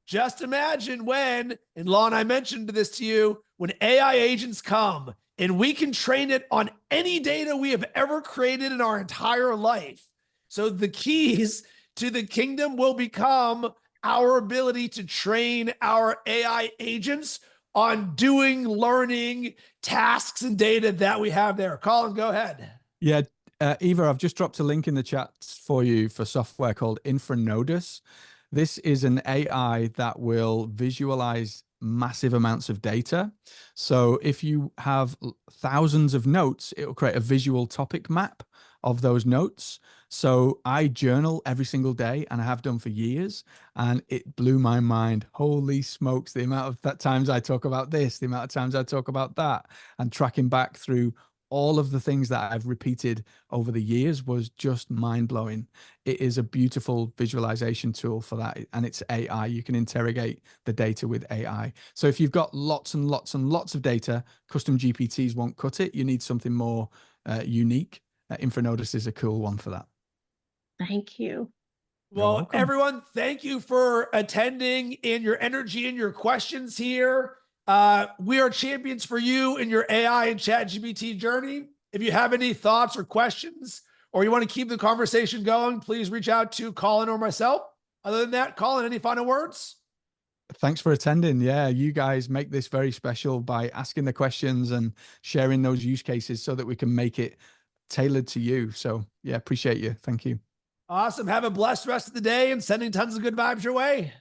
Just imagine when, and Lon, I mentioned this to you, when AI agents come and we can train it on any data we have ever created in our entire life. So the keys to the kingdom will become our ability to train our AI agents on doing, learning tasks and data that we have there. Colin, go ahead. Yeah, Eva, I've just dropped a link in the chat for you for software called Infranodus. This is an AI that will visualize massive amounts of data. So if you have thousands of notes, it will create a visual topic map of those notes. So I journal every single day, and I have done for years, and it blew my mind. Holy smokes, the amount of times I talk about this, the amount of times I talk about that, and tracking back through all of the things that I've repeated over the years was just mind-blowing. It is a beautiful visualization tool for that, and it's AI. You can interrogate the data with AI. So if you've got lots and lots and lots of data, custom GPTs won't cut it. You need something more unique. Infranodus is a cool one for that. Thank you. Well, everyone, thank you for attending and your energy and your questions here. We are champions for you in your AI and ChatGPT journey. If you have any thoughts or questions, or you want to keep the conversation going, please reach out to Colin or myself. Other than that, Colin, any final words? Thanks for attending. Yeah, you guys make this very special by asking the questions and sharing those use cases so that we can make it tailored to you. So yeah, appreciate you. Thank you. Awesome. Have a blessed rest of the day and sending tons of good vibes your way.